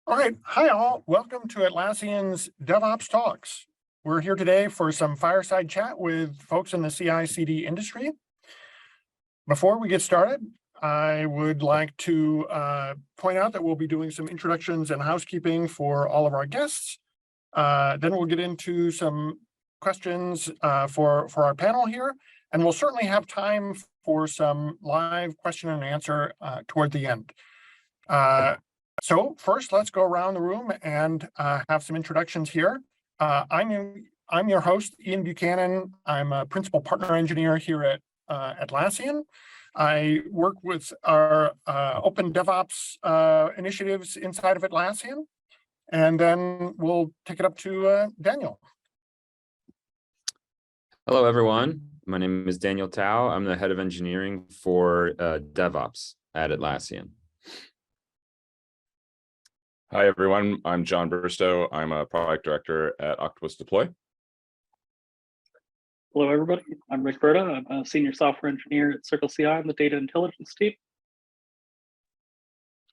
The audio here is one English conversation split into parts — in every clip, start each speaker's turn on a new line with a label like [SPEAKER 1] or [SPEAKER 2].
[SPEAKER 1] All right. Hi, all. Welcome to Atlassian's DevOps Talks. We're here today for some fireside chat with folks in the CICD industry. Before we get started, I would like to point out that we'll be doing some introductions and housekeeping for all of our guests. Then we'll get into some questions for our panel here, and we'll certainly have time for some live question and answer toward the end. So first, let's go around the room and have some introductions here. I'm your host, Ian Buchanan. I'm a principal partner engineer here at Atlassian. I work with our Open DevOps initiatives inside of Atlassian, and then we'll take it up to Daniel.
[SPEAKER 2] Hello, everyone. My name is Daniel Tao. I'm the head of engineering for DevOps at Atlassian.
[SPEAKER 3] Hi, everyone. I'm John Burstow. I'm a product director at Octopus Deploy.
[SPEAKER 4] Hello, everybody. I'm Rick Berta. I'm a senior software engineer at CircleCI on the data intelligence team.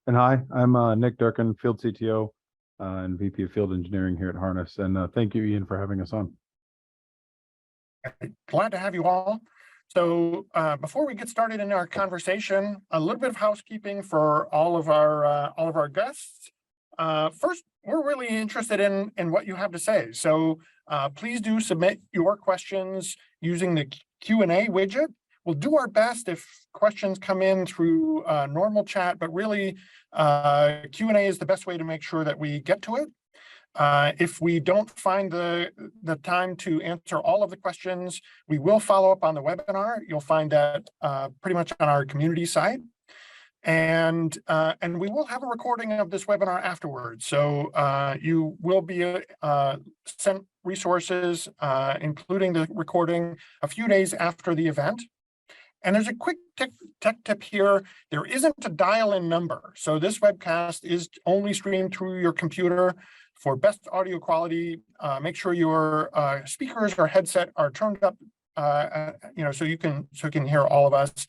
[SPEAKER 5] And hi, I'm Nick Durkin, field CTO and VP of field engineering here at Harness. And thank you, Ian, for having us on.
[SPEAKER 1] Glad to have you all. So before we get started in our conversation, a little bit of housekeeping for all of our guests. First, we're really interested in what you have to say. So please do submit your questions using the Q&A widget. We'll do our best if questions come in through normal chat, but really Q&A is the best way to make sure that we get to it. If we don't find the time to answer all of the questions, we will follow up on the webinar. You'll find that pretty much on our community site. And we will have a recording of this webinar afterwards. So you will be sent resources, including the recording, a few days after the event. And there's a quick tech tip here. There isn't a dial-in number. So this webcast is only streamed through your computer. For best audio quality, make sure your speakers or headset are turned up, so you can hear all of us.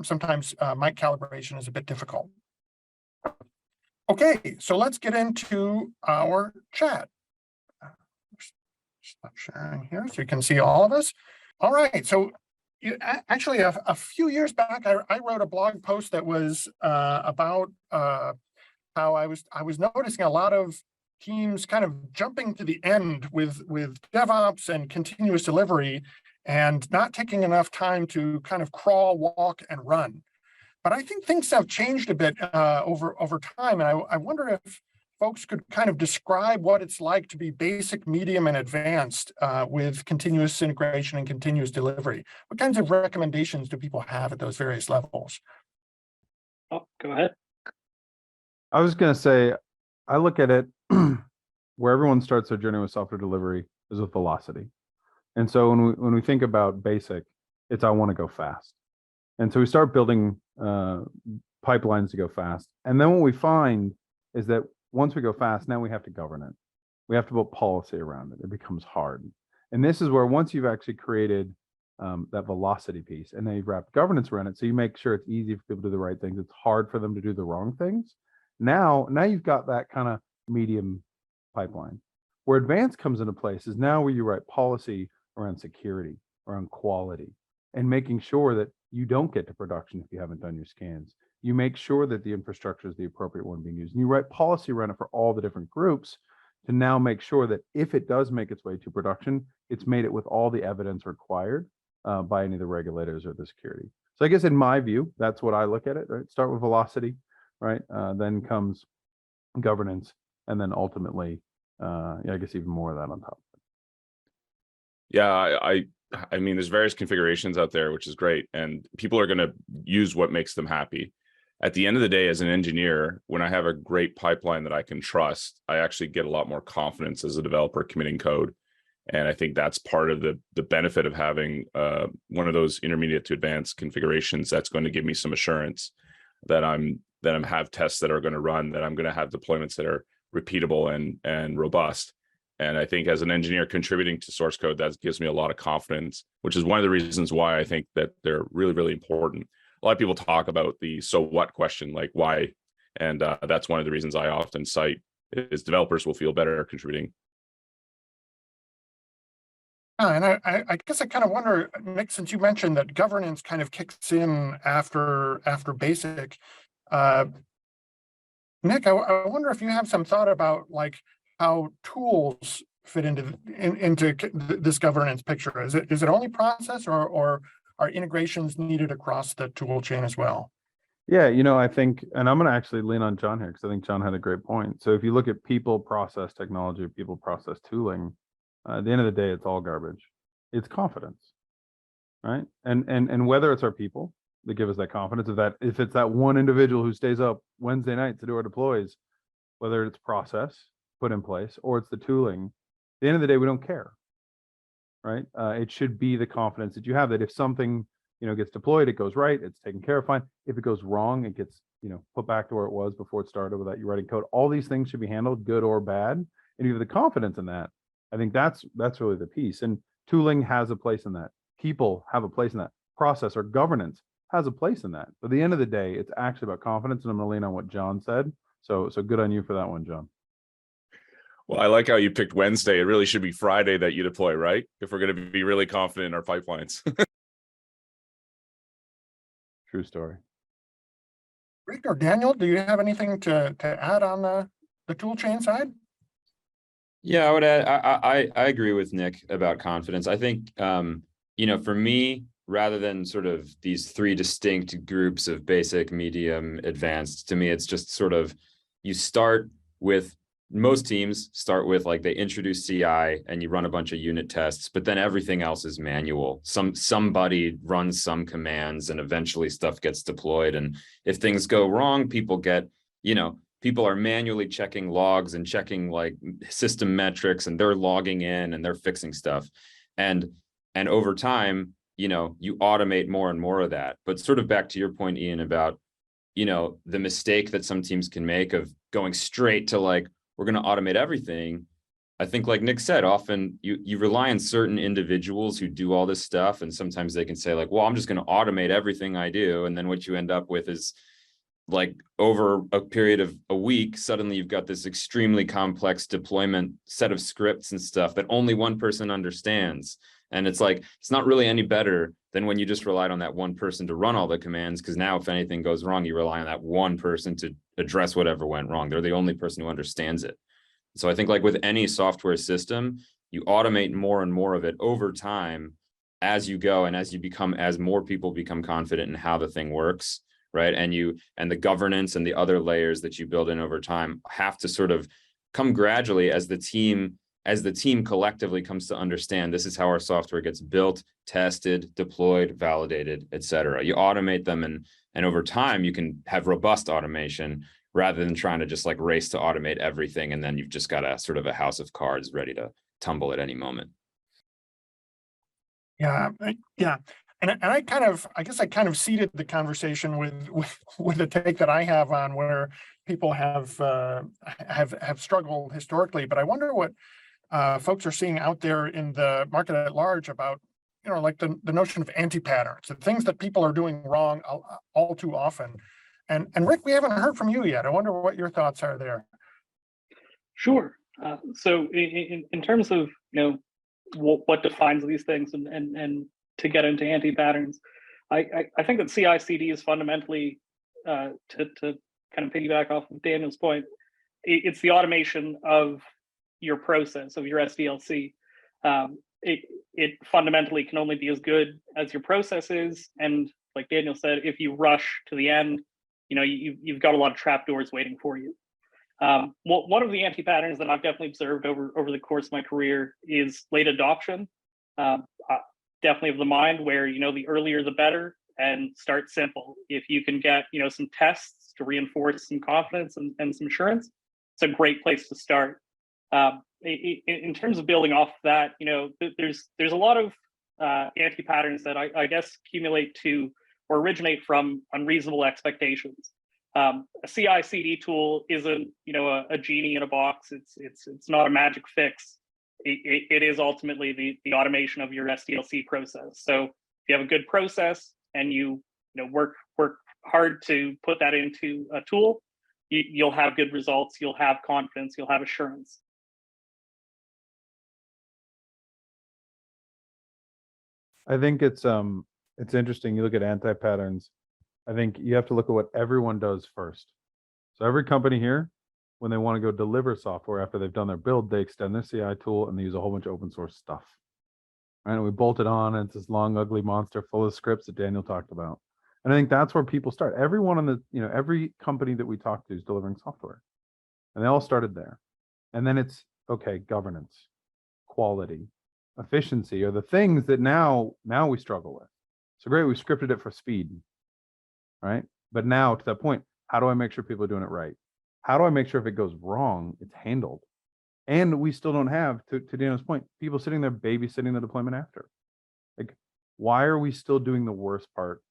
[SPEAKER 1] Sometimes mic calibration is a bit difficult. Okay, so let's get into our chat. Stop sharing here so you can see all of us. All right, so actually a few years back, I wrote a blog post that was about how I was noticing a lot of teams kind of jumping to the end with DevOps and continuous delivery and not taking enough time to kind of crawl, walk, and run. But I think things have changed a bit over time, and I wonder if folks could kind of describe what it's like to be basic, medium, and advanced with continuous integration and continuous delivery. What kinds of recommendations do people have at those various levels?
[SPEAKER 4] Oh, go ahead.
[SPEAKER 5] I was going to say, I look at it where everyone starts their journey with software delivery is with velocity. And so when we think about basic, it's I want to go fast. And so we start building pipelines to go fast. And then what we find is that once we go fast, now we have to govern it. We have to build policy around it. It becomes hard. And this is where once you've actually created that velocity piece and then you've wrapped governance around it, so you make sure it's easy for people to do the right things. It's hard for them to do the wrong things. Now you've got that kind of medium pipeline. Where advanced comes into place is now where you write policy around security, around quality, and making sure that you don't get to production if you haven't done your scans. You make sure that the infrastructure is the appropriate one being used. And you write policy around it for all the different groups to now make sure that if it does make its way to production, it's made it with all the evidence required by any of the regulators or the security. So I guess in my view, that's what I look at it, right? Start with velocity, right? Then comes governance, and then ultimately, I guess even more of that on top.
[SPEAKER 3] Yeah, I mean, there's various configurations out there, which is great. And people are going to use what makes them happy. At the end of the day, as an engineer, when I have a great pipeline that I can trust, I actually get a lot more confidence as a developer committing code. And I think that's part of the benefit of having one of those intermediate to advanced configurations that's going to give me some assurance that I'm have tests that are going to run, that I'm going to have deployments that are repeatable and robust. And I think as an engineer contributing to source code, that gives me a lot of confidence, which is one of the reasons why I think that they're really, really important. A lot of people talk about the so what question, like why And that's one of the reasons I often cite is developers will feel better contributing.
[SPEAKER 1] And I guess I kind of wonder, Nick, since you mentioned that governance kind of kicks in after basic, Nick, I wonder if you have some thought about like how tools fit into this governance picture. Is it only process, or are integrations needed across the tool chain as well?
[SPEAKER 5] Yeah, I think, and I'm going to actually lean on John here because I think John had a great point. So if you look at people process technology, people process tooling, at the end of the day, it's all garbage. It's confidence, right? And whether it's our people that give us that confidence, if it's that one individual who stays up Wednesday night to do our deploys, whether it's process put in place or it's the tooling, at the end of the day, we don't care, right? It should be the confidence that you have that if something gets deployed, it goes right, it's taken care of fine. If it goes wrong, it gets put back to where it was before it started without you writing code. All these things should be handled, good or bad, and you have the confidence in that. I think that's really the piece. And tooling has a place in that. People have a place in that. Process or governance has a place in that. But at the end of the day, it's actually about confidence, and I'm going to lean on what John said. So good on you for that one, John.
[SPEAKER 3] Well, I like how you picked Wednesday. It really should be Friday that you deploy, right? If we're going to be really confident in our pipelines.
[SPEAKER 5] True story.
[SPEAKER 1] Rick or Daniel, do you have anything to add on the tool chain side?
[SPEAKER 2] Yeah, I would add, I agree with Nick about confidence. I think, for me, rather than sort of these three distinct groups of basic, medium, advanced, to me, it's just sort of, you start with, most teams start with like they introduce CI and you run a bunch of unit tests, but then everything else is manual. Somebody runs some commands and eventually stuff gets deployed. And if things go wrong, people are manually checking logs and checking like system metrics, and they're logging in and they're fixing stuff. And over time, you automate more and more of that. But sort of back to your point, Ian, about, the mistake that some teams can make of going straight to like, we're going to automate everything. I think like Nick said, often you rely on certain individuals who do all this stuff. And sometimes they can say like, well, I'm just going to automate everything I do. And then what you end up with is like over a period of a week, suddenly you've got this extremely complex deployment set of scripts and stuff that only one person understands. And it's like, it's not really any better than when you just relied on that one person to run all the commands, because now if anything goes wrong, you rely on that one person to address whatever went wrong. They're the only person who understands it. So I think like with any software system, you automate more and more of it over time as you go, and as more people become confident in how the thing works, right? And the governance and the other layers that you build in over time have to sort of come gradually as the team collectively comes to understand this is how our software gets built, tested, deployed, validated, et cetera. You automate them, and over time you can have robust automation rather than trying to just like race to automate everything, and then you've just got a sort of a house of cards ready to tumble at any moment.
[SPEAKER 1] Yeah. And I guess I kind of seeded the conversation with the take that I have on where people have struggled historically. But I wonder what folks are seeing out there in the market at large about, like the notion of anti-patterns, the things that people are doing wrong all too often. And Rick, we haven't heard from you yet. I wonder what your thoughts are there.
[SPEAKER 4] Sure. So in terms of, what defines these things and to get into anti-patterns, I think that CICD is fundamentally, to kind of piggyback off of Daniel's point, it's the automation of your process, of your SDLC. It fundamentally can only be as good as your process is. And like Daniel said, if you rush to the end, you've got a lot of trapdoors waiting for you. One of the anti-patterns that I've definitely observed over the course of my career is late adoption. Definitely of the mind where, the earlier the better, and start simple. If you can get, some tests to reinforce some confidence and some assurance, it's a great place to start. In terms of building off that, there's a lot of anti-patterns that I guess accumulate to or originate from unreasonable expectations. A CI/CD tool isn't, a genie in a box. It's not a magic fix. It is ultimately the automation of your SDLC process. So if you have a good process and you work hard to put that into a tool, you'll have good results, you'll have confidence, you'll have assurance.
[SPEAKER 5] I think it's interesting. You look at anti-patterns. I think you have to look at what everyone does first. So every company here, when they want to go deliver software after they've done their build, they extend their CI tool and they use a whole bunch of open source stuff. Right? And we bolt it on, and it's this long, ugly monster full of scripts that Daniel talked about. And I think that's where people start. Everyone on the, every company that we talk to is delivering software. And they all started there. And then it's, okay, governance, quality, efficiency are the things that now we struggle with. So great, we scripted it for speed, right? But now to that point, how do I make sure people are doing it right? How do I make sure if it goes wrong, it's handled? And we still don't have, to Daniel's point, people sitting there babysitting the deployment after. Like, why are we still doing the worst part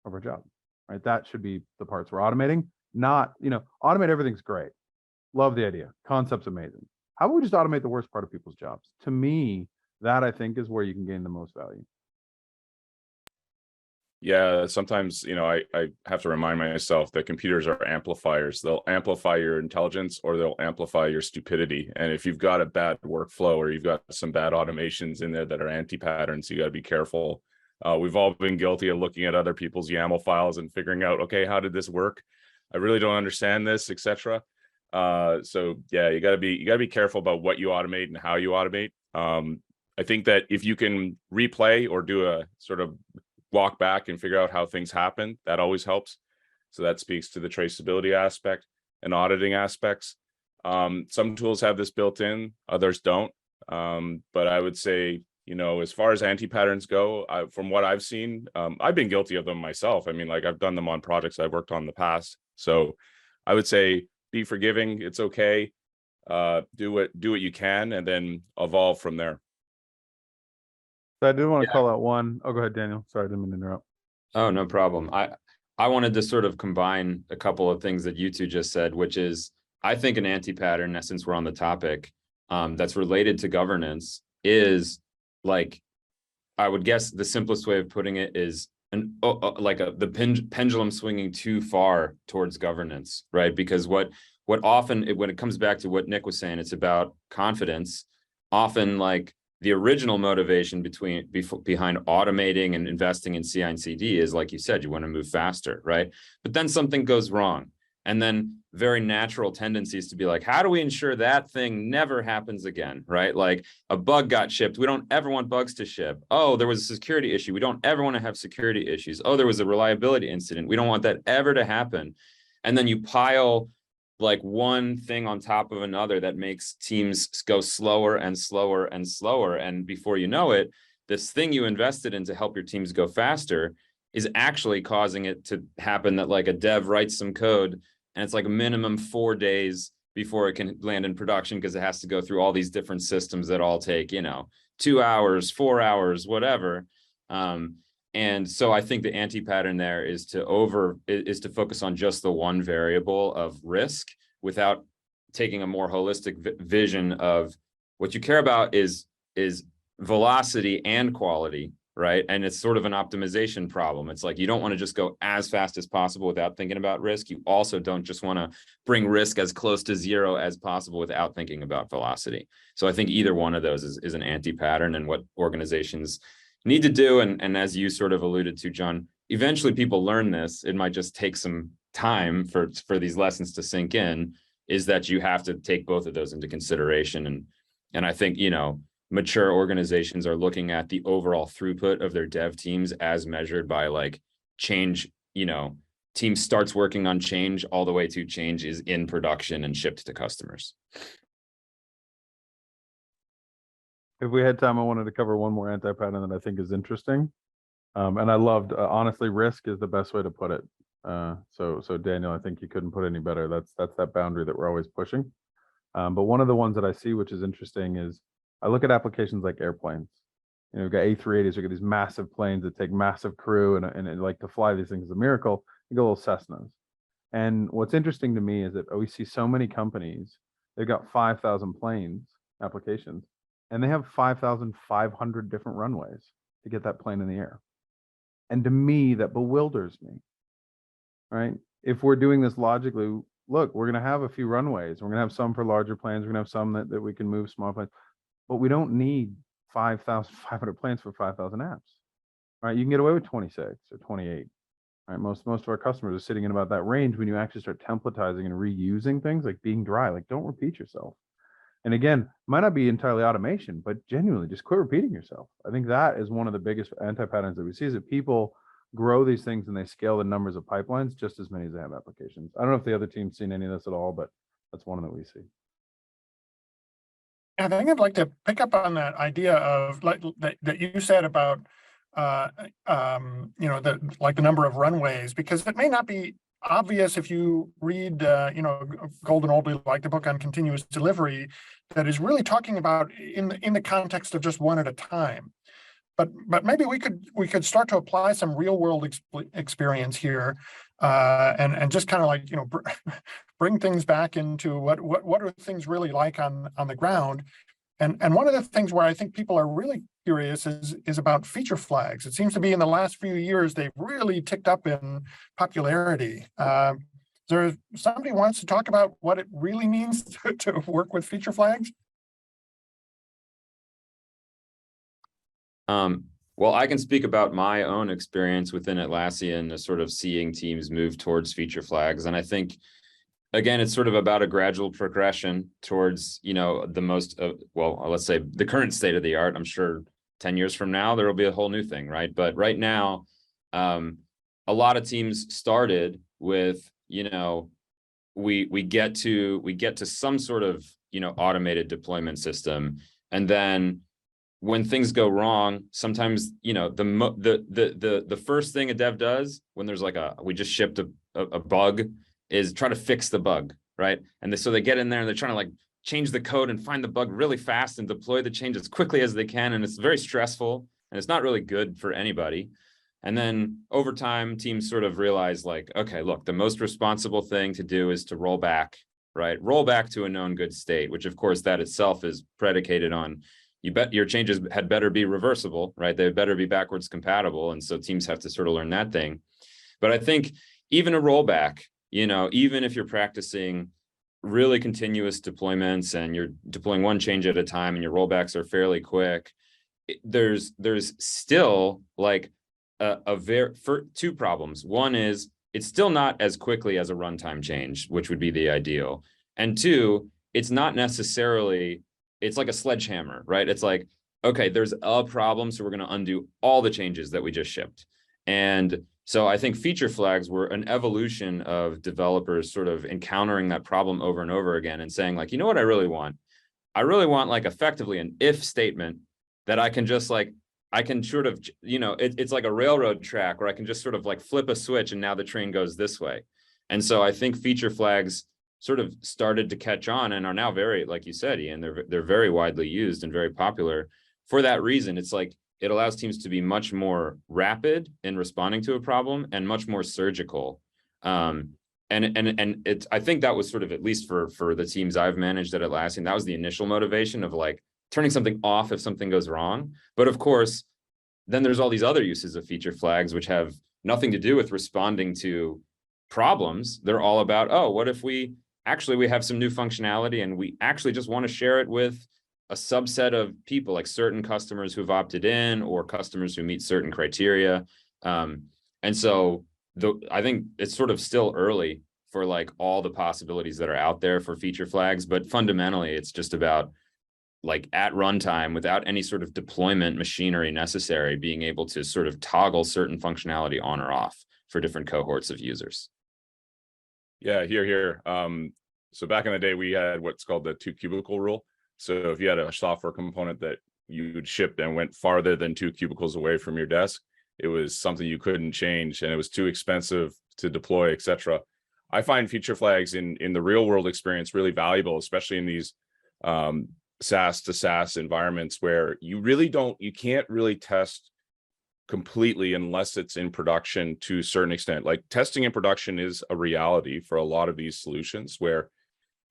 [SPEAKER 5] of our job, right? That should be the parts we're automating, not, automate everything's great. Love the idea. Concept's amazing. How about we just automate the worst part of people's jobs? To me, that I think is where you can gain the most value.
[SPEAKER 3] Yeah, sometimes, I have to remind myself that computers are amplifiers. They'll amplify your intelligence or they'll amplify your stupidity. And if you've got a bad workflow or you've got some bad automations in there that are anti-patterns, you got to be careful. We've all been guilty of looking at other people's YAML files and figuring out, okay, how did this work? I really don't understand this, etc. So yeah, you got to be careful about what you automate and how you automate. I think that if you can replay or do a sort of walk back and figure out how things happen, that always helps. So that speaks to the traceability aspect and auditing aspects. Some tools have this built in, others don't. But I would say, as far as anti-patterns go, from what I've seen, I've been guilty of them myself. I mean, like I've done them on projects I've worked on in the past. So I would say be forgiving. It's okay. Do what you can and then evolve from there.
[SPEAKER 5] So I do want to call out one. Oh, go ahead, Daniel. Sorry, I didn't mean to interrupt.
[SPEAKER 2] Oh, no problem. I wanted to sort of combine a couple of things that you two just said, which is, I think an anti-pattern, since we're on the topic, that's related to governance is like, I would guess the simplest way of putting it is the pendulum swinging too far towards governance, right? Because what often, when it comes back to what Nick was saying, it's about confidence. Often like the original motivation behind automating and investing in CI and CD is, like you said, you want to move faster, right? But then something goes wrong. And then very natural tendencies to be like, how do we ensure that thing never happens again, right? Like a bug got shipped. We don't ever want bugs to ship. Oh, there was a security issue. We don't ever want to have security issues. Oh, there was a reliability incident. We don't want that ever to happen. And then you pile like one thing on top of another that makes teams go slower and slower and slower. And before you know it, this thing you invested in to help your teams go faster is actually causing it to happen that like a dev writes some code and it's like a minimum 4 days before it can land in production because it has to go through all these different systems that all take, 2 hours, 4 hours, whatever. And so I think the anti-pattern there is to focus on just the one variable of risk without taking a more holistic vision of what you care about is velocity and quality, right? And it's sort of an optimization problem. It's like you don't want to just go as fast as possible without thinking about risk. You also don't just want to bring risk as close to zero as possible without thinking about velocity. So I think either one of those is an anti-pattern, and what organizations need to do, and as you sort of alluded to, John, eventually people learn this. It might just take some time for these lessons to sink in, is that you have to take both of those into consideration. And I think, mature organizations are looking at the overall throughput of their dev teams as measured by like change, team starts working on change all the way to change is in production and shipped to customers.
[SPEAKER 5] If we had time, I wanted to cover one more anti-pattern that I think is interesting. And I loved, honestly, risk is the best way to put it. So Daniel, I think you couldn't put it any better. That's that boundary that we're always pushing. But one of the ones that I see, which is interesting, is I look at applications like airplanes. We've got A380s, we've got these massive planes that take massive crew, and like to fly these things is a miracle. You got little Cessnas. And what's interesting to me is that we see so many companies, they've got 5,000 planes applications, and they have 5,500 different runways to get that plane in the air. And to me, that bewilders me, right? If we're doing this logically, look, we're going to have a few runways. We're going to have some for larger planes. We're going to have some that we can move small planes, but we don't need 5,500 planes for 5,000 apps, right? You can get away with 26 or 28, right? Most of our customers are sitting in about that range when you actually start templatizing and reusing things, like being dry, like don't repeat yourself. And again, might not be entirely automation, but genuinely just quit repeating yourself. I think that is one of the biggest anti-patterns that we see, is that people grow these things and they scale the numbers of pipelines just as many as they have applications. I don't know if the other team's seen any of this at all, but that's one that we see.
[SPEAKER 1] I think I'd like to pick up on that idea of like that you said about the number of runways, because it may not be obvious if you read Golden Oldie, like the book on continuous delivery, that is really talking about in the context of just one at a time. But maybe we could start to apply some real world experience here, and just kind of like bring things back into what are things really like on the ground. And one of the things where I think people are really curious is about feature flags. It seems to be in the last few years they've really ticked up in popularity. There somebody wants to talk about what it really means to work with feature flags?
[SPEAKER 2] Well, I can speak about my own experience within Atlassian, sort of seeing teams move towards feature flags. And I think, again, it's sort of about a gradual progression towards, the most, let's say the current state of the art. I'm sure 10 years from now, there will be a whole new thing, right? But right now, a lot of teams started with, we get to some sort of, automated deployment system. And then when things go wrong, sometimes, the first thing a dev does when there's like we just shipped a bug is try to fix the bug, right? And so they get in there and they're trying to like change the code and find the bug really fast and deploy the change as quickly as they can. And it's very stressful and it's not really good for anybody. And then over time, teams sort of realize like, okay, look, the most responsible thing to do is to roll back, right? Roll back to a known good state, which of course that itself is predicated on your changes had better be reversible, right? They better be backwards compatible. And so teams have to sort of learn that thing. But I think even a rollback, even if you're practicing really continuous deployments and you're deploying one change at a time and your rollbacks are fairly quick, there's still like for two problems. One is it's still not as quickly as a runtime change, which would be the ideal. And two, it's not necessarily, it's like a sledgehammer, right? It's like, okay, there's a problem, so we're going to undo all the changes that we just shipped. And so I think feature flags were an evolution of developers sort of encountering that problem over and over again and saying like, you know what I really want? I really want like effectively an if statement that I can just like, I can sort of, it's like a railroad track where I can just sort of like flip a switch and now the train goes this way. And so I think feature flags sort of started to catch on and are now very, like you said, Ian, they're very widely used and very popular. For that reason, it's like it allows teams to be much more rapid in responding to a problem and much more surgical. And it's, I think that was sort of, at least for the teams I've managed at Atlassian, that was the initial motivation of like turning something off if something goes wrong. But of course, then there's all these other uses of feature flags, which have nothing to do with responding to problems. They're all about, oh, what if we have some new functionality and we actually just want to share it with a subset of people, like certain customers who've opted in or customers who meet certain criteria. And so I think it's sort of still early for like all the possibilities that are out there for feature flags, but fundamentally it's just about like at runtime without any sort of deployment machinery necessary, being able to sort of toggle certain functionality on or off for different cohorts of users.
[SPEAKER 3] Yeah, here. So back in the day, we had what's called the 2 cubicle rule. So if you had a software component that you'd shipped and went farther than 2 cubicles away from your desk, it was something you couldn't change and it was too expensive to deploy, etc. I find feature flags in the real world experience really valuable, especially in these SaaS to SaaS environments where you can't really test completely unless it's in production to a certain extent. Like testing in production is a reality for a lot of these solutions where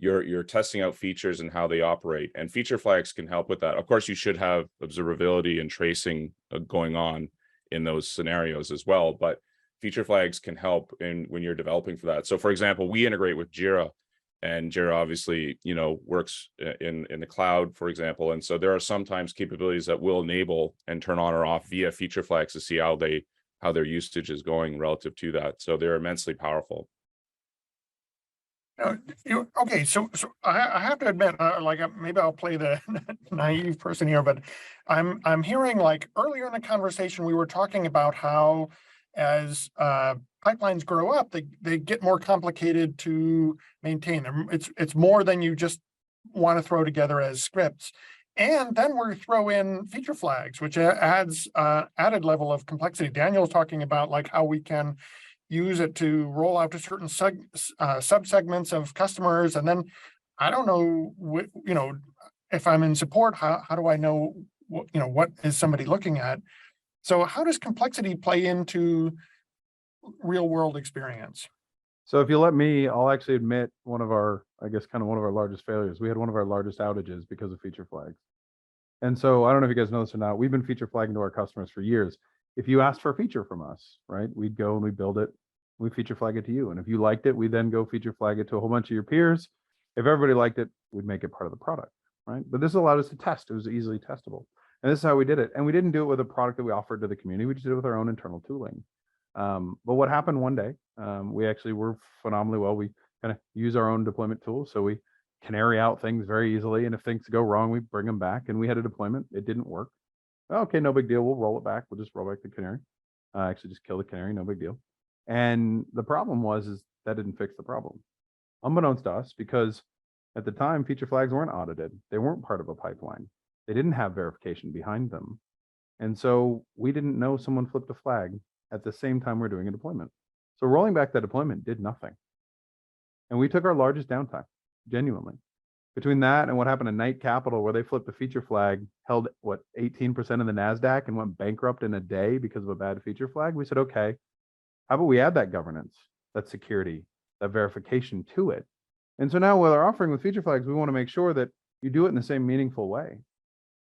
[SPEAKER 3] you're testing out features and how they operate, and feature flags can help with that. Of course, you should have observability and tracing going on in those scenarios as well, but feature flags can help when you're developing for that. So for example, we integrate with Jira, and Jira obviously, works in the cloud, for example. And so there are sometimes capabilities that will enable and turn on or off via feature flags to see how their usage is going relative to that. So they're immensely powerful.
[SPEAKER 1] Okay, so I have to admit, maybe I'll play the naive person here, but I'm hearing, like, earlier in the conversation we were talking about how as pipelines grow up, they get more complicated to maintain. It's more than you just want to throw together as scripts. And then we throw in feature flags, which adds added level of complexity. Daniel's talking about, like, how we can use it to roll out to certain subsegments of customers. And then I don't know, if I'm in support, how do I know, what is somebody looking at? So how does complexity play into real world experience?
[SPEAKER 5] So if you let me, I'll actually admit one of our largest failures. We had one of our largest outages because of feature flags. And so I don't know if you guys know this or not, we've been feature flagging to our customers for years. If you asked for a feature from us, right, we'd go and we build it, we feature flag it to you. And if you liked it, we then go feature flag it to a whole bunch of your peers. If everybody liked it, we'd make it part of the product, right? But this allowed us to test. It was easily testable. And this is how we did it. And we didn't do it with a product that we offered to the community. We just did it with our own internal tooling. But what happened one day, we actually were phenomenally well. We kind of use our own deployment tools. So we canary out things very easily. And if things go wrong, we bring them back. And we had a deployment. It didn't work. Okay, no big deal. We'll roll it back. We'll just roll back the canary. Actually, just kill the canary. No big deal. And the problem is that didn't fix the problem. Unbeknownst to us, because at the time, feature flags weren't audited. They weren't part of a pipeline. They didn't have verification behind them. And so we didn't know someone flipped a flag at the same time we're doing a deployment. So rolling back that deployment did nothing. And we took our largest downtime, genuinely. Between that and what happened at Knight Capital, where they flipped a feature flag, held 18% of the NASDAQ and went bankrupt in a day because of a bad feature flag, we said, okay, how about we add that governance, that security, that verification to it? And so now with our offering with feature flags, we want to make sure that you do it in the same meaningful way.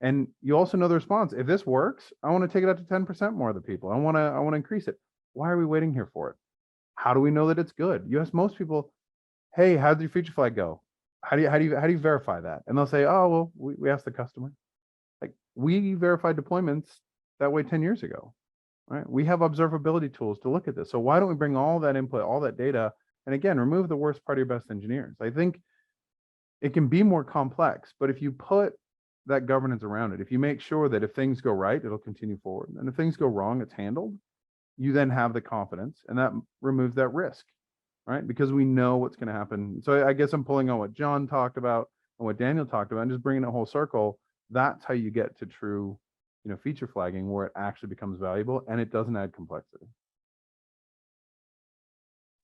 [SPEAKER 5] And you also know the response. If this works, I want to take it up to 10% more of the people. I want to increase it. Why are we waiting here for it? How do we know that it's good? You ask most people, hey, how did your feature flag go? How do you verify that? And they'll say, oh, well, we asked the customer. Like, we verified deployments that way 10 years ago, right? We have observability tools to look at this. So why don't we bring all that input, all that data, and again, remove the worst part of your best engineers? I think it can be more complex, but if you put that governance around it, if you make sure that if things go right, it'll continue forward. And if things go wrong, it's handled, you then have the confidence, and that removes that risk, right? Because we know what's going to happen. So I guess I'm pulling on what John talked about and what Daniel talked about and just bringing it whole circle. That's how you get to true, feature flagging, where it actually becomes valuable and it doesn't add complexity.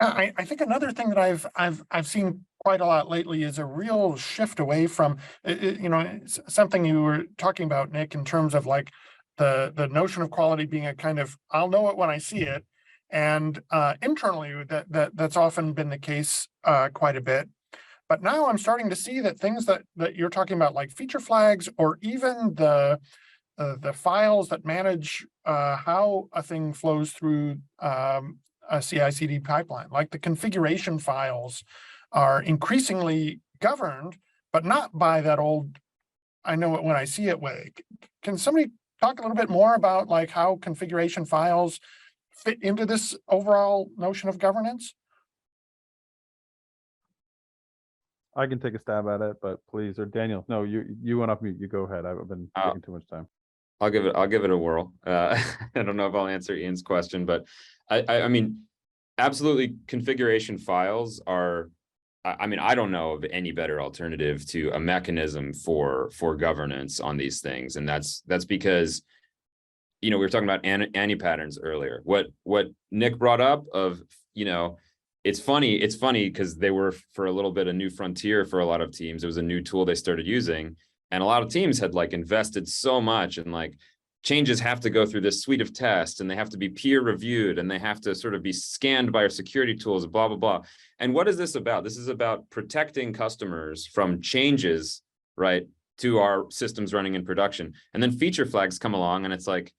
[SPEAKER 1] I think another thing that I've seen quite a lot lately is a real shift away from, something you were talking about, Nick, in terms of, like, the notion of quality being a kind of, I'll know it when I see it. And internally, that's often been the case quite a bit. But now I'm starting to see that things that you're talking about, like feature flags, or even the files that manage how a thing flows through a CICD pipeline, like the configuration files, are increasingly governed, but not by that old, I know it when I see it way. Can somebody talk a little bit more about, like, how configuration files fit into this overall notion of governance?
[SPEAKER 5] I can take a stab at it, but please, or Daniel, no, you went off mute. You go ahead. I've been taking too much time.
[SPEAKER 2] I'll give it a whirl. I don't know if I'll answer Ian's question, but I mean, absolutely, configuration files are, I don't know of any better alternative to a mechanism for governance on these things. And that's because, we were talking about anti-patterns earlier. What Nick brought up of, it's funny because they were, for a little bit, a new frontier for a lot of teams. It was a new tool they started using. And a lot of teams had, like, invested so much, and, like, changes have to go through this suite of tests, and they have to be peer reviewed, and they have to sort of be scanned by our security tools, blah, blah, blah. And what is this about? This is about protecting customers from changes, right, to our systems running in production. And then feature flags come along, and it's like,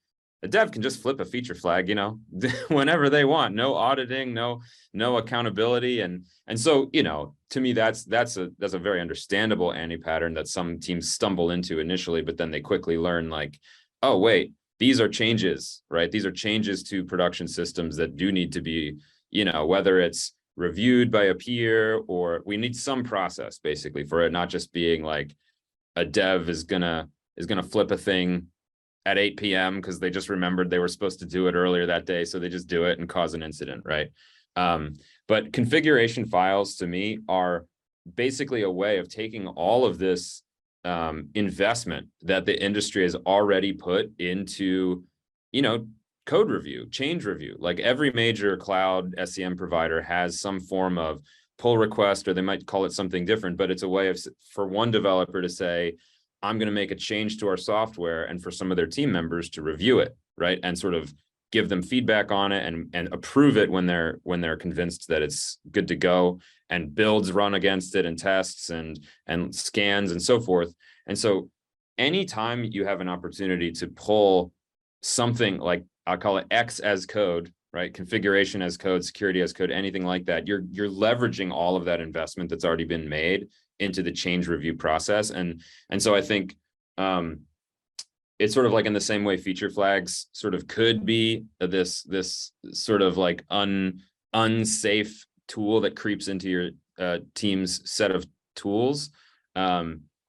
[SPEAKER 2] a dev can just flip a feature flag, you know, whenever they want, no auditing, no accountability. And so, you know, to me, that's a very understandable anti-pattern that some teams stumble into initially, but then they quickly learn like, oh, wait, these are changes, right? These are changes to production systems that do need to be, you know, whether it's reviewed by a peer or we need some process basically for it, not just being like a dev is gonna flip a thing at 8 p.m. because they just remembered they were supposed to do it earlier that day. So they just do it and cause an incident, right? But configuration files to me are basically a way of taking all of this investment that the industry has already put into, you know, code review, change review. Like every major cloud SCM provider has some form of pull request, or they might call it something different, but it's a way of for one developer to say, I'm going to make a change to our software, and for some of their team members to review it, right? And sort of give them feedback on it and approve it when they're convinced that it's good to go, and builds run against it and tests and scans and so forth. And so anytime you have an opportunity to pull something like, I'll call it X as code, right? Configuration as code, security as code, anything like that, you're leveraging all of that investment that's already been made into the change review process. And so I think it's sort of like in the same way feature flags sort of could be this sort of like unsafe tool that creeps into your team's set of tools.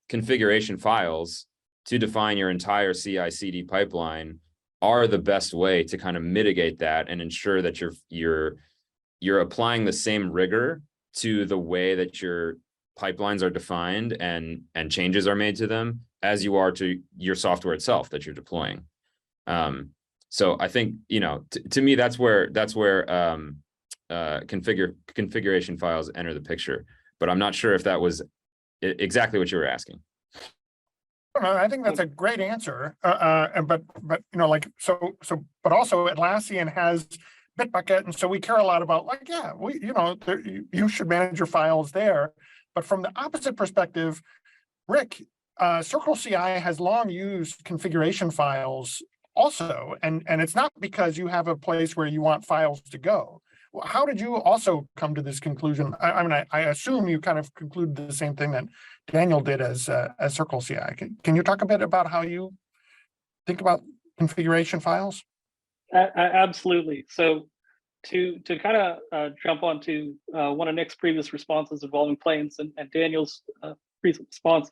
[SPEAKER 2] Configuration files to define your entire CI/CD pipeline are the best way to kind of mitigate that and ensure that you're applying the same rigor to the way that your pipelines are defined and changes are made to them as you are to your software itself that you're deploying. So I think, you know, to me, that's where configuration files enter the picture, but I'm not sure if that was exactly what you were asking.
[SPEAKER 1] I think that's a great answer. But you know, like but also Atlassian has Bitbucket, and so we care a lot about like, yeah, you should manage your files there. But from the opposite perspective, Rick, CircleCI has long used configuration files also, and it's not because you have a place where you want files to go. How did you also come to this conclusion? I mean, I assume you kind of concluded the same thing that Daniel did as CircleCI. Can you talk a bit about how you think about configuration files?
[SPEAKER 4] Absolutely. So to kind of jump onto one of Nick's previous responses involving planes and Daniel's recent response,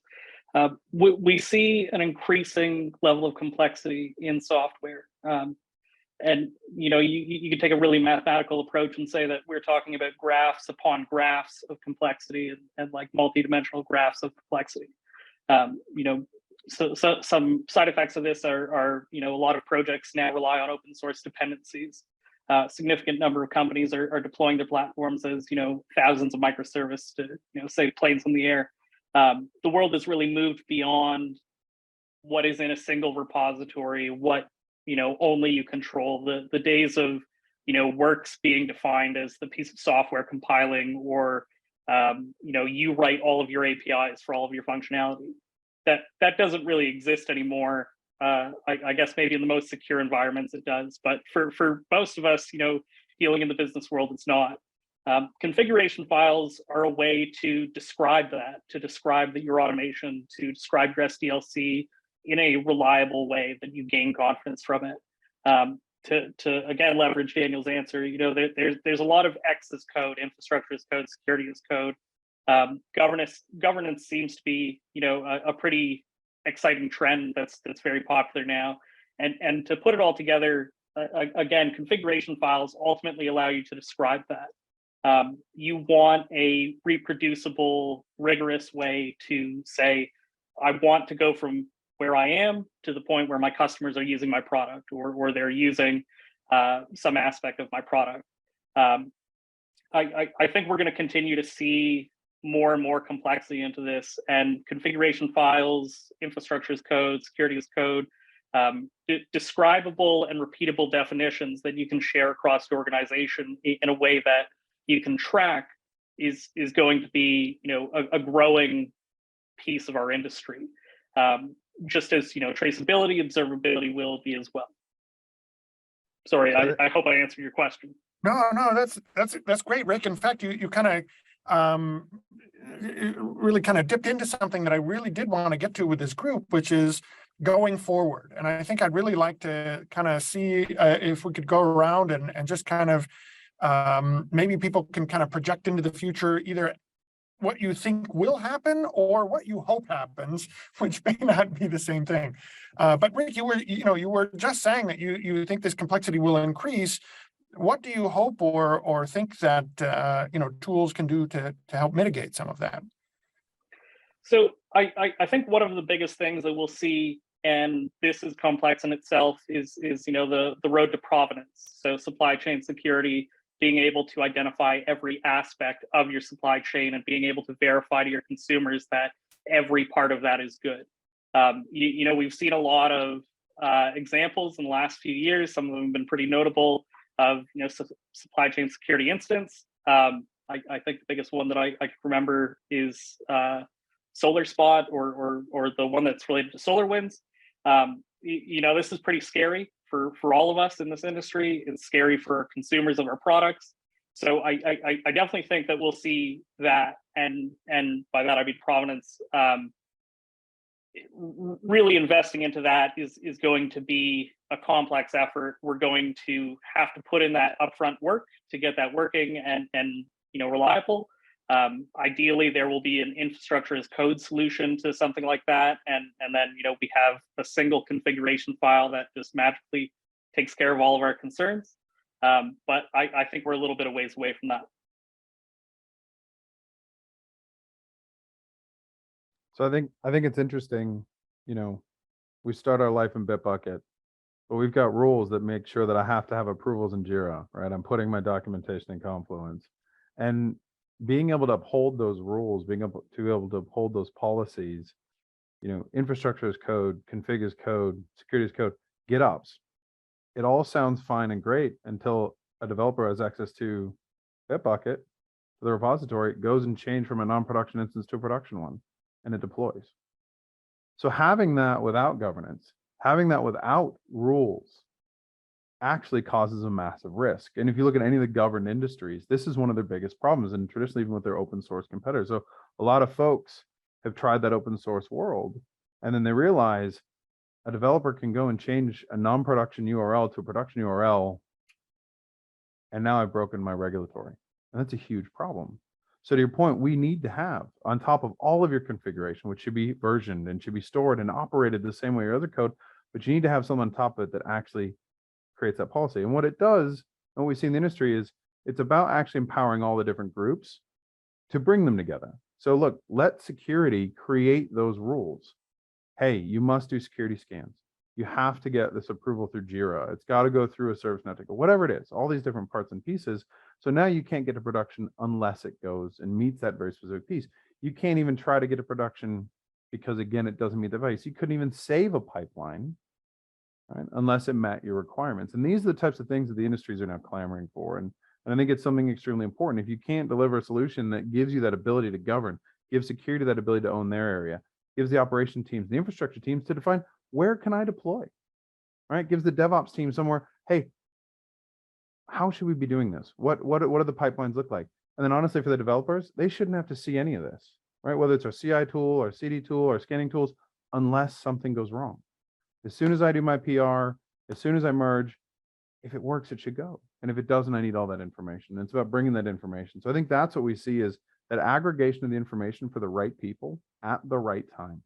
[SPEAKER 4] we see an increasing level of complexity in software. And you know, you could take a really mathematical approach and say that we're talking about graphs upon graphs of complexity and like multi-dimensional graphs of complexity. You know, so some side effects of this are you know, a lot of projects now rely on open source dependencies. Significant number of companies are deploying their platforms as, you know, thousands of microservices to, you know, save planes in the air. The world has really moved beyond what is in a single repository, what, you know, only you control. The days of, you know, works being defined as the piece of software compiling, or you know, you write all of your APIs for all of your functionality. That doesn't really exist anymore. I guess maybe in the most secure environments it does, but for most of us, you know, dealing in the business world, it's not. Configuration files are a way to describe that, to describe your automation, to describe your SDLC in a reliable way that you gain confidence from it. To again leverage Daniel's answer, you know, there's a lot of X as code, infrastructure as code, security as code. Governance seems to be, you know, a pretty exciting trend that's very popular now. And to put it all together, again, configuration files ultimately allow you to describe that. You want a reproducible, rigorous way to say, I want to go from where I am to the point where my customers are using my product, or they're using some aspect of my product. I think we're going to continue to see more and more complexity into this, and configuration files, infrastructure as code, security as code, describable and repeatable definitions that you can share across the organization in a way that you can track is going to be, you know, a growing piece of our industry. Just as, you know, traceability, observability will be as well. Sorry, I hope I answered your question.
[SPEAKER 1] No, that's great, Rick. In fact, you kind of really kind of dipped into something that I really did want to get to with this group, which is going forward. And I think I'd really like to kind of see if we could go around and just kind of maybe people can kind of project into the future, either what you think will happen or what you hope happens, which may not be the same thing. But Rick, you were just saying that you think this complexity will increase. What do you hope or think that tools can do to help mitigate some of that?
[SPEAKER 4] So I think one of the biggest things that we'll see, and this is complex in itself, is the road to provenance. So supply chain security, being able to identify every aspect of your supply chain and being able to verify to your consumers that every part of that is good. We've seen a lot of examples in the last few years. Some of them have been pretty notable of supply chain security incidents. I think the biggest one that I can remember is SolarSpot or the one that's related to SolarWinds. This is pretty scary for all of us in this industry. It's scary for consumers of our products. So I definitely think that we'll see that, and by that I mean provenance. Really investing into that is going to be a complex effort. We're going to have to put in that upfront work to get that working and reliable. Ideally, there will be an infrastructure as code solution to something like that, and then we have a single configuration file that just magically takes care of all of our concerns. But I think we're a little bit of ways away from that.
[SPEAKER 5] So I think it's interesting, we start our life in Bitbucket, but we've got rules that make sure that I have to have approvals in Jira, right? I'm putting my documentation in Confluence, and being able to uphold those rules, being able to uphold those policies, infrastructure as code, config as code, security as code, GitOps. It all sounds fine and great until a developer has access to Bitbucket, the repository, goes and change from a non-production instance to a production one, and it deploys. So having that without governance, having that without rules, actually causes a massive risk. And if you look at any of the governed industries, this is one of their biggest problems, and traditionally even with their open source competitors. So a lot of folks have tried that open source world, and then they realize a developer can go and change a non-production URL to a production URL, and now I've broken my regulatory. And that's a huge problem. So to your point, we need to have, on top of all of your configuration, which should be versioned and should be stored and operated the same way your other code, but you need to have something on top of it that actually creates that policy. And what it does, and what we see in the industry, is it's about actually empowering all the different groups to bring them together. So look, let security create those rules. Hey, you must do security scans. You have to get this approval through Jira. It's got to go through a service network, or whatever it is, all these different parts and pieces. So now you can't get to production unless it goes and meets that very specific piece. You can't even try to get to production because, again, it doesn't meet the device. You couldn't even save a pipeline, right, unless it met your requirements. And these are the types of things that the industries are now clamoring for. And I think it's something extremely important. If you can't deliver a solution that gives you that ability to govern, gives security that ability to own their area, gives the operation teams, the infrastructure teams to define, where can I deploy, right? Gives the DevOps team somewhere, hey, how should we be doing this? What do the pipelines look like? And then honestly, for the developers, they shouldn't have to see any of this, right? Whether it's our CI tool or CD tool or scanning tools, unless something goes wrong. As soon as I do my PR, as soon as I merge, if it works, it should go. And if it doesn't, I need all that information. And it's about bringing that information. So I think that's what we see is that aggregation of the information for the right people at the right time.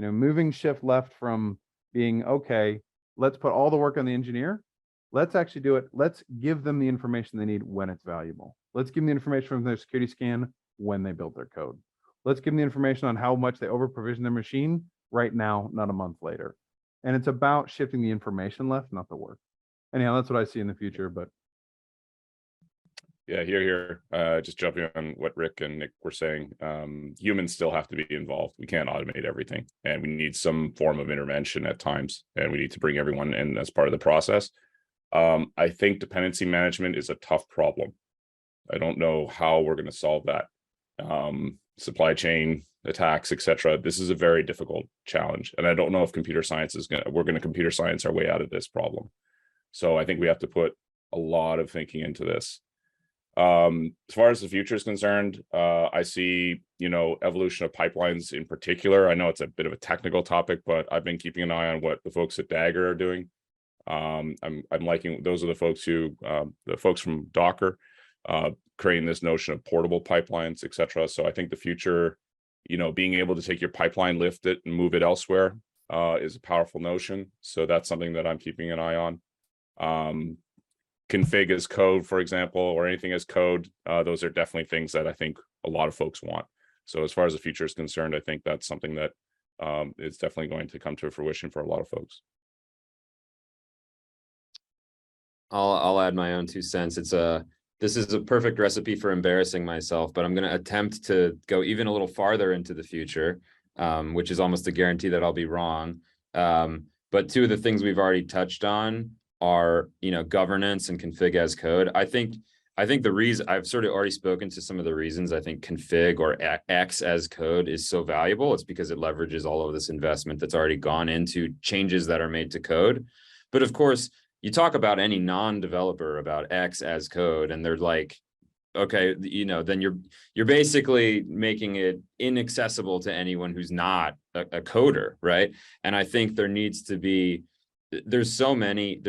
[SPEAKER 5] Moving shift left from being, okay, let's put all the work on the engineer. Let's actually do it. Let's give them the information they need when it's valuable. Let's give them the information from their security scan when they build their code. Let's give them the information on how much they over provision their machine right now, not a month later. And it's about shifting the information left, not the work. Anyhow, that's what I see in the future, but.
[SPEAKER 3] Yeah, here. Just jumping on what Rick and Nick were saying, humans still have to be involved. We can't automate everything, and we need some form of intervention at times, and we need to bring everyone in as part of the process. I think dependency management is a tough problem. I don't know how we're going to solve that. Supply chain attacks, etc. This is a very difficult challenge, and I don't know if computer science we're going to computer science our way out of this problem. So I think we have to put a lot of thinking into this. As far as the future is concerned, I see, evolution of pipelines in particular. I know it's a bit of a technical topic, but I've been keeping an eye on what the folks at Dagger are doing. I'm liking, those are the folks from Docker, creating this notion of portable pipelines, etc. So I think the future, being able to take your pipeline, lift it, and move it elsewhere is a powerful notion. So that's something that I'm keeping an eye on. Config as code, for example, or anything as code, those are definitely things that I think a lot of folks want. So as far as the future is concerned, I think that's something that is definitely going to come to fruition for a lot of folks.
[SPEAKER 2] I'll add my own 2 cents. This is a perfect recipe for embarrassing myself, but I'm going to attempt to go even a little farther into the future, which is almost a guarantee that I'll be wrong. But 2 of the things we've already touched on are, governance and config as code. I think the reason I've sort of already spoken to some of the reasons I think config or X as code is so valuable. It's because it leverages all of this investment that's already gone into changes that are made to code. But of course, you talk about any non-developer about X as code, and they're like, okay, then you're basically making it inaccessible to anyone who's not a coder, right? And I think there needs to be, there's so many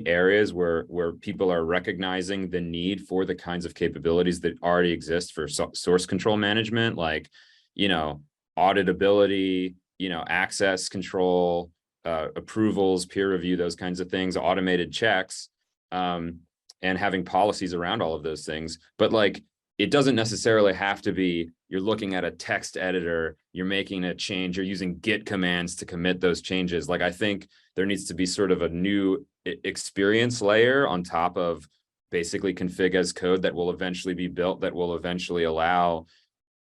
[SPEAKER 2] areas where people are recognizing the need for the kinds of capabilities that already exist for source control management, like, auditability, access control, approvals, peer review, those kinds of things, automated checks, and having policies around all of those things. But like, it doesn't necessarily have to be, you're looking at a text editor, you're making a change, you're using Git commands to commit those changes. Like, I think there needs to be sort of a new experience layer on top of basically config as code that will eventually be built, that will eventually allow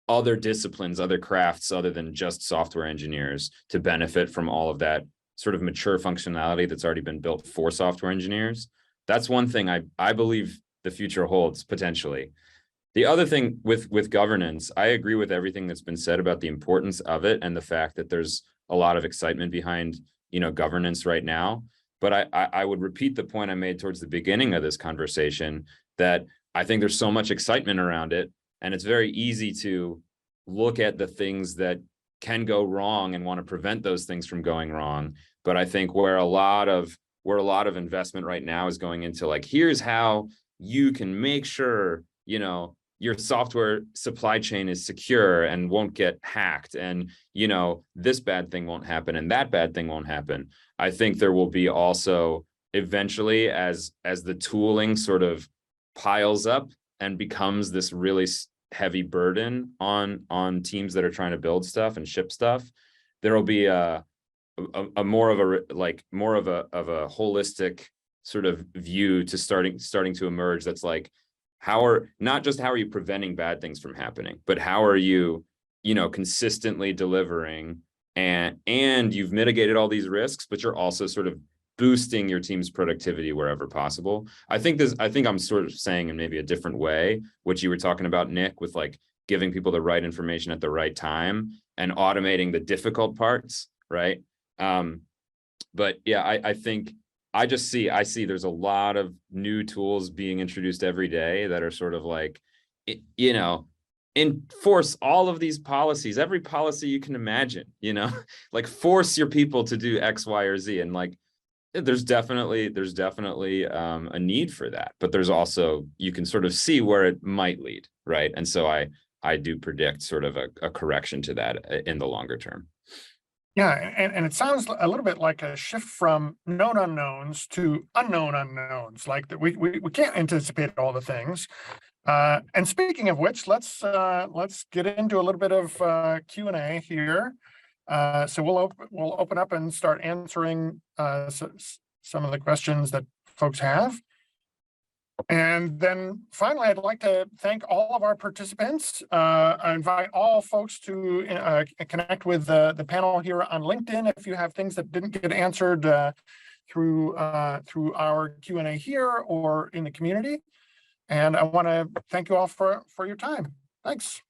[SPEAKER 2] other disciplines, other crafts, other than just software engineers to benefit from all of that sort of mature functionality that's already been built for software engineers. That's one thing I believe the future holds potentially. The other thing with governance, I agree with everything that's been said about the importance of it and the fact that there's a lot of excitement behind, governance right now. But I would repeat the point I made towards the beginning of this conversation, that I think there's so much excitement around it, and it's very easy to look at the things that can go wrong and want to prevent those things from going wrong. But I think where a lot of investment right now is going into, like, here's how you can make sure, your software supply chain is secure and won't get hacked, and, this bad thing won't happen and that bad thing won't happen. I think there will be also eventually, as the tooling sort of piles up and becomes this really heavy burden on teams that are trying to build stuff and ship stuff, there will be a more of a holistic sort of view to starting to emerge. That's like, how are you preventing bad things from happening, but how are you, consistently delivering, and you've mitigated all these risks, but you're also sort of boosting your team's productivity wherever possible. I think I'm sort of saying in maybe a different way what you were talking about, Nick, with like giving people the right information at the right time and automating the difficult parts, right? But yeah, I think I see there's a lot of new tools being introduced every day that are sort of like, enforce all of these policies, every policy you can imagine, like force your people to do X, Y, or Z. And like, there's definitely a need for that, but there's also, you can sort of see where it might lead, right? And so I do predict sort of a correction to that in the longer term.
[SPEAKER 1] Yeah, and it sounds a little bit like a shift from known unknowns to unknown unknowns, like that we can't anticipate all the things. And speaking of which, let's get into a little bit of Q&A here. So we'll open up and start answering some of the questions that folks have. And then finally, I'd like to thank all of our participants. I invite all folks to connect with the panel here on LinkedIn if you have things that didn't get answered through our Q&A here or in the community. And I want to thank you all for your time. Thanks.